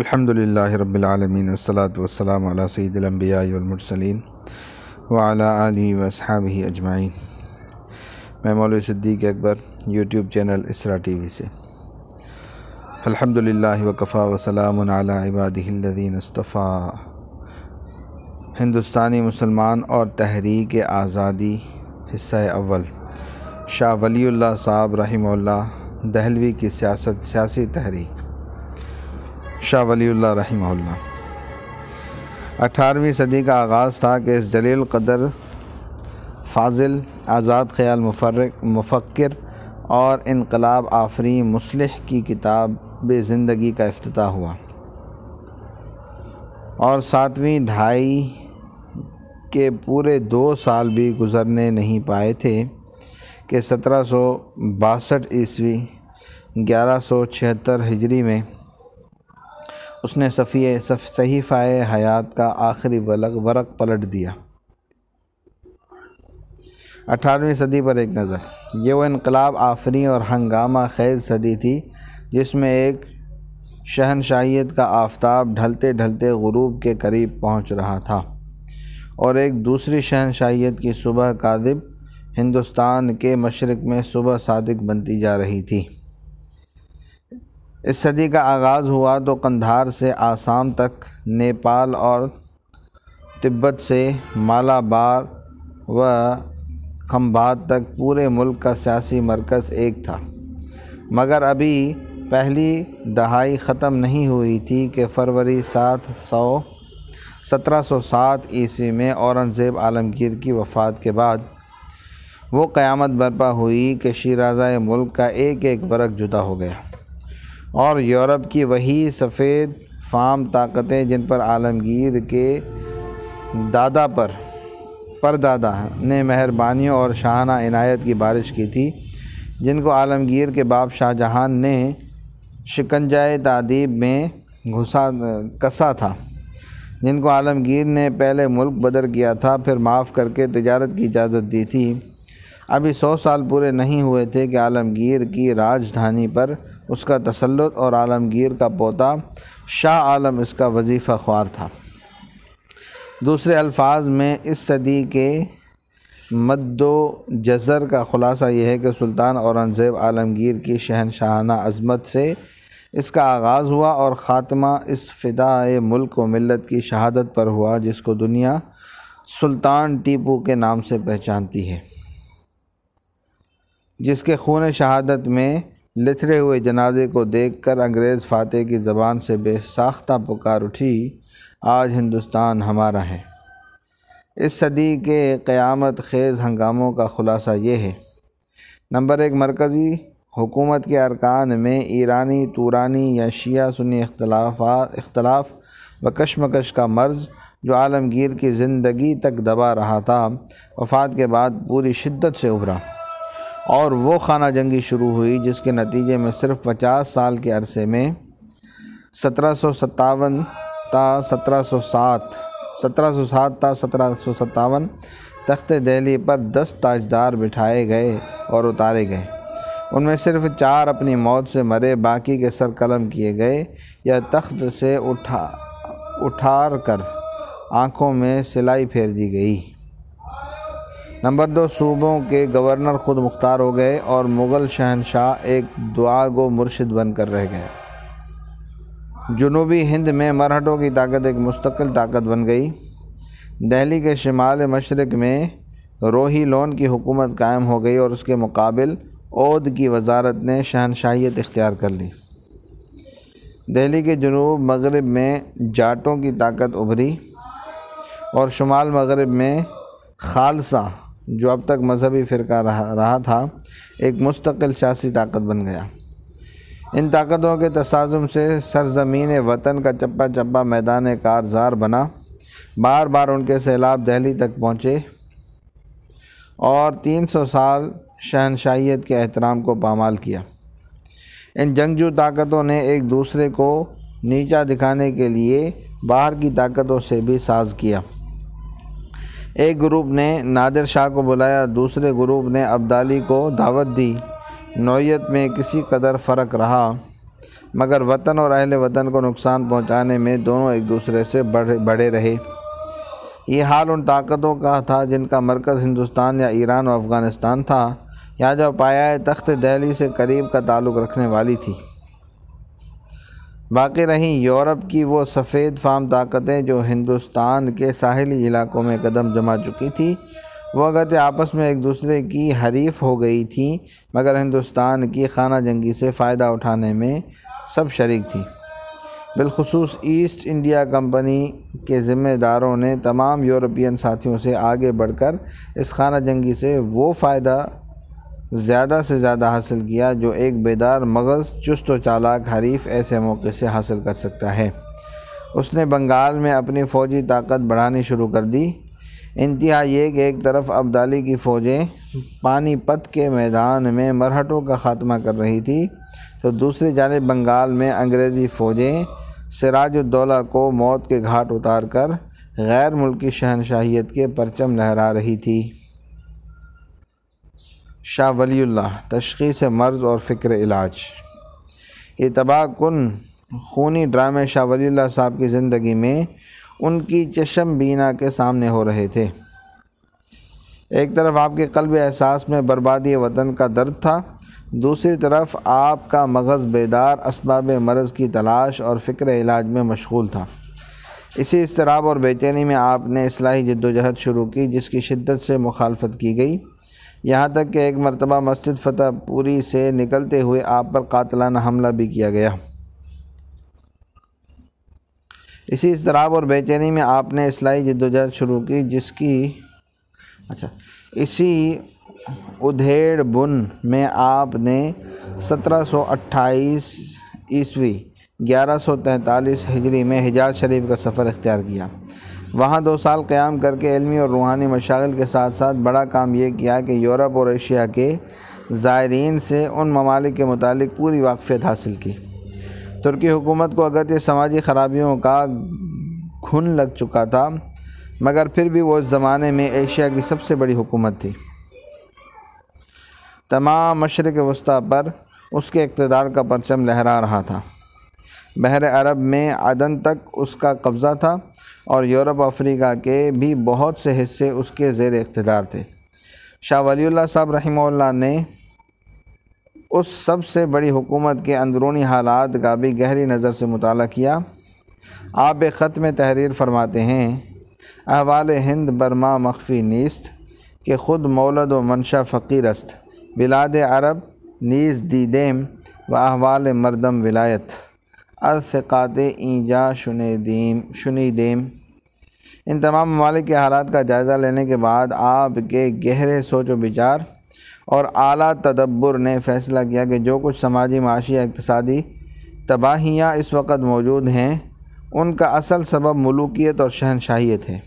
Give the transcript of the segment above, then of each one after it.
الحمدللہ رب العالمین والصلاة والسلام علی سید الانبیاء والمرسلین وعلی آلہ واصحابہ اجمعین۔ میں مولوی صدیق اکبر، یوٹیوب چینل اسرا ٹی وی سے۔ الحمدللہ وکفیٰ وسلام علی عبادہ الذین اصطفیٰ۔ ہندوستانی مسلمان اور تحریک آزادی حصہ اول، شاہ ولی اللہ صاحب رحمہ اللہ، دہلوی کی سیاسی تحریک۔ شاہ ولی اللہ رحمہ اللہ 18ویں صدی کا آغاز تھا کہ اس جلیل قدر فاضل، آزاد خیال مفکر اور انقلاب آفریں مصلح کی کتاب زندگی کا افتتاح ہوا، اور 7ویں دہائی کے پورے 2 سال بھی گزرنے نہیں پائے تھے کہ 1762 عیسوی 1176 ہجری میں اس نے صحیفہ حیات کا آخری ورق پلٹ دیا۔ 18ویں صدی پر ایک نظر۔ یہ وہ انقلاب آفریں اور ہنگامہ خیز صدی تھی جس میں ایک شہنشاہیت کا آفتاب ڈھلتے ڈھلتے غروب کے قریب پہنچ رہا تھا، اور ایک دوسری شہنشاہیت کی صبح کاذب ہندوستان کے مشرق میں صبح صادق بنتی جا رہی تھی۔ اس صدی کا آغاز ہوا تو قندھار سے آسام تک، نیپال اور تبت سے مالابار و کھمبات تک پورے ملک کا سیاسی مرکز ایک تھا، مگر ابھی پہلی دہائی ختم نہیں ہوئی تھی کہ فروری 1707 عیسوی میں اورنگزیب عالمگیر کی وفات کے بعد وہ قیامت برپا ہوئی کہ شیرازہ ملک کا ایک ایک ورق جدا ہو گیا، اور یورپ کی وہی سفید فام طاقتیں جن پر عالمگیر کے پردادا نے مہربانیوں اور شاہانہ عنایت کی بارش کی تھی، جن کو عالمگیر کے باپ شاہ جہان نے شکنجۂ تادیب میں کسا تھا، جن کو عالمگیر نے پہلے ملک بدر کیا تھا، پھر معاف کر کے تجارت کی اجازت دی تھی، ابھی 100 سال پورے نہیں ہوئے تھے کہ عالمگیر کی راجدھانی پر اس کا تسلط اور عالمگیر کا پوتا شاہ عالم اس کا وظیفہ خوار تھا۔ دوسرے الفاظ میں اس صدی کے مد و جزر کا خلاصہ یہ ہے کہ سلطان اورنگزیب عالمگیر کی شہنشاہانہ عظمت سے اس کا آغاز ہوا، اور خاتمہ اس فدائے ملک و ملت کی شہادت پر ہوا جس کو دنیا سلطان ٹیپو کے نام سے پہچانتی ہے، جس کے خون شہادت میں لتھڑے ہوئے جنازے کو دیکھ کر انگریز فاتح کی زبان سے بے ساختہ پکار اٹھی، آج ہندوستان ہمارا ہے۔ اس صدی کے قیامت خیز ہنگاموں کا خلاصہ یہ ہے: نمبر 1، مرکزی حکومت کے ارکان میں ایرانی، تورانی یا شیعہ سنی اختلاف و کشمکش کا مرض جو عالمگیر کی زندگی تک دبا رہا تھا، وفات کے بعد پوری شدت سے ابھرا، اور وہ خانہ جنگی شروع ہوئی جس کے نتیجے میں صرف 50 سال کے عرصے میں 1757 تا 1757 تخت دہلی پر 10 تاجدار بٹھائے گئے اور اتارے گئے، ان میں صرف 4 اپنی موت سے مرے، باقی کے سر قلم کیے گئے یا تخت سے اٹھار کر آنکھوں میں سلائی پھیر دی گئی۔ نمبر 2، صوبوں کے گورنر خود مختار ہو گئے، اور مغل شہنشاہ ایک دعا گو مرشد بن کر رہ گئے۔ جنوبی ہند میں مرہٹوں کی طاقت ایک مستقل طاقت بن گئی۔ دہلی کے شمال مشرق میں روہی لون کی حکومت قائم ہو گئی، اور اس کے مقابل اودھ کی وزارت نے شہنشاہیت اختیار کر لی۔ دہلی کے جنوب مغرب میں جاٹوں کی طاقت ابھری، اور شمال مغرب میں خالصہ، جو اب تک مذہبی فرقہ رہا تھا، ایک مستقل سیاسی طاقت بن گیا۔ ان طاقتوں کے تصادم سے سرزمین وطن کا چپا چپا میدان کارزار بنا، بار بار ان کے سیلاب دہلی تک پہنچے، اور 300 سال شہنشاہیت کے احترام کو پامال کیا۔ ان جنگجو طاقتوں نے ایک دوسرے کو نیچا دکھانے کے لیے باہر کی طاقتوں سے بھی ساز کیا۔ ایک گروپ نے نادر شاہ کو بلایا، دوسرے گروپ نے ابدالی کو دعوت دی۔ نوعیت میں کسی قدر فرق رہا، مگر وطن اور اہل وطن کو نقصان پہنچانے میں دونوں ایک دوسرے سے بڑے رہے۔ یہ حال ان طاقتوں کا تھا جن کا مرکز ہندوستان یا ایران و افغانستان تھا، یا جو پایۂ تخت دہلی سے قریب کا تعلق رکھنے والی تھی۔ باقی رہیں یورپ کی وہ سفید فام طاقتیں جو ہندوستان کے ساحلی علاقوں میں قدم جما چکی تھی۔ وہ اگرچہ آپس میں ایک دوسرے کی حریف ہو گئی تھیں، مگر ہندوستان کی خانہ جنگی سے فائدہ اٹھانے میں سب شریک تھیں۔ بالخصوص ایسٹ انڈیا کمپنی کے ذمہ داروں نے تمام یورپین ساتھیوں سے آگے بڑھ کر اس خانہ جنگی سے وہ فائدہ زیادہ سے زیادہ حاصل کیا جو ایک بیدار مغز چست و چالاک حریف ایسے موقع سے حاصل کر سکتا ہے۔ اس نے بنگال میں اپنی فوجی طاقت بڑھانی شروع کر دی۔ انتہا یہ کہ ایک طرف ابدالی کی فوجیں پانی پت کے میدان میں مرہٹوں کا خاتمہ کر رہی تھی، تو دوسری جانب بنگال میں انگریزی فوجیں سراج الدولہ کو موت کے گھاٹ اتار کر غیر ملکی شہنشاہیت کے پرچم لہرا رہی تھی۔ شاہ ولی اللہ، تشخیص مرض اور فکر علاج۔ یہ تباہ کن خونی ڈرامے شاہ ولی اللہ صاحب کی زندگی میں ان کی چشم بینا کے سامنے ہو رہے تھے۔ ایک طرف آپ کے قلب احساس میں بربادی وطن کا درد تھا، دوسری طرف آپ کا مغز بیدار اسباب مرض کی تلاش اور فکر علاج میں مشغول تھا۔ اسی اضطراب اور بے چینی میں آپ نے اصلاحی جدوجہد شروع کی، جس کی شدت سے مخالفت کی گئی، یہاں تک کہ ایک مرتبہ مسجد فتح پوری سے نکلتے ہوئے آپ پر قاتلانہ حملہ بھی کیا گیا۔ اسی اضطراب اور بے چینی میں آپ نے اصلاحی جدوجہد شروع کی، جس کی اسی ادھیڑ بن میں آپ نے 1728 عیسوی 1143 ہجری میں حجاز شریف کا سفر اختیار کیا۔ وہاں 2 سال قیام کر کے علمی اور روحانی مشاغل کے ساتھ ساتھ بڑا کام یہ کیا کہ یورپ اور ایشیا کے زائرین سے ان ممالک کے متعلق پوری واقفیت حاصل کی۔ ترکی حکومت کو اگرچہ سماجی خرابیوں کا گھن لگ چکا تھا، مگر پھر بھی وہ اس زمانے میں ایشیا کی سب سے بڑی حکومت تھی۔ تمام مشرق وسطیٰ پر اس کے اقتدار کا پرچم لہرا رہا تھا۔ بحر عرب میں عدن تک اس کا قبضہ تھا، اور یورپ افریقہ کے بھی بہت سے حصے اس کے زیر اقتدار تھے۔ شاہ ولی اللہ صاحب رحمہ اللہ نے اس سب سے بڑی حکومت کے اندرونی حالات کا بھی گہری نظر سے مطالعہ کیا۔ آپ ایک خط میں تحریر فرماتے ہیں: احوال ہند برما مخفی نیست کہ خود مولد و منشا فقیر است، بلاد عرب نیز دیدیم و احوال مردم ولایت، از ثقات اینجا شنیدیم۔ ان تمام ممالک کے حالات کا جائزہ لینے کے بعد آپ کے گہرے سوچ و بچار اور اعلیٰ تدبر نے فیصلہ کیا کہ جو کچھ سماجی، معاشی یا اقتصادی تباہیاں اس وقت موجود ہیں، ان کا اصل سبب ملوکیت اور شہنشاہیت ہے۔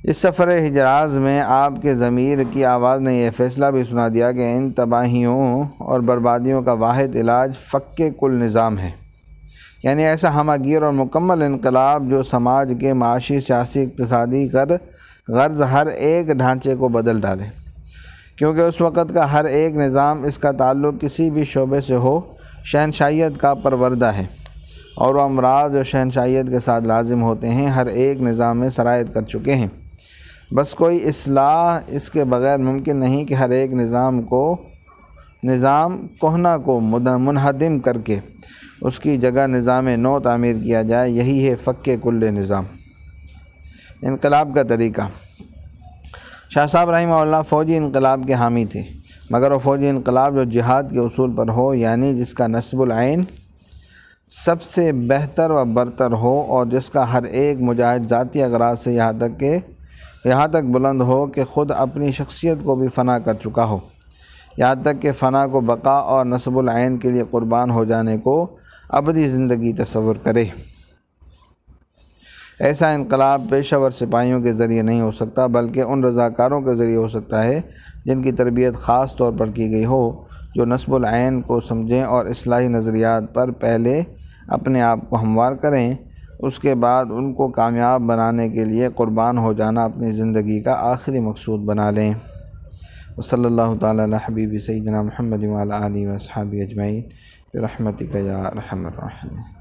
اس سفر حجاز میں آپ کے ضمیر کی آواز نے یہ فیصلہ بھی سنا دیا کہ ان تباہیوں اور بربادیوں کا واحد علاج فک کل نظام ہے، یعنی ایسا ہمہ گیر اور مکمل انقلاب جو سماج کے معاشی، سیاسی، اقتصادی غرض ہر ایک ڈھانچے کو بدل ڈالے، کیونکہ اس وقت کا ہر ایک نظام، اس کا تعلق کسی بھی شعبے سے ہو، شہنشاہیت کا پروردہ ہے، اور وہ امراض جو شہنشاہیت کے ساتھ لازم ہوتے ہیں ہر ایک نظام میں سرایت کر چکے ہیں۔ بس کوئی اصلاح اس کے بغیر ممکن نہیں کہ ہر ایک نظام کہنا کو منہدم کر کے اس کی جگہ نظام نو تعمیر کیا جائے۔ یہی ہے فک کل نظام۔ انقلاب کا طریقہ۔ شاہ صاحب رحمہ اللہ فوجی انقلاب کے حامی تھے، مگر وہ فوجی انقلاب جو جہاد کے اصول پر ہو، یعنی جس کا نصب العین سب سے بہتر و برتر ہو، اور جس کا ہر ایک مجاہد ذاتی اغراض سے یہاں تک بلند ہو کہ خود اپنی شخصیت کو بھی فنا کر چکا ہو، یہاں تک کہ فنا کو بقا اور نصب العین کے لیے قربان ہو جانے کو ابدی زندگی تصور کرے۔ ایسا انقلاب پیشہ ور سپاہیوں کے ذریعے نہیں ہو سکتا، بلکہ ان رضاکاروں کے ذریعے ہو سکتا ہے جن کی تربیت خاص طور پر کی گئی ہو، جو نصب العین کو سمجھیں اور اصلاحی نظریات پر پہلے اپنے آپ کو ہموار کریں، اس کے بعد ان کو کامیاب بنانے کے لیے قربان ہو جانا اپنی زندگی کا آخری مقصود بنا لیں۔ وصلی اللہ تعالیٰ علی حبیب سیدنا محمد وعلی آلہ و اصحابہ اجمعین۔ برحمتک یا ارحم الراحمین۔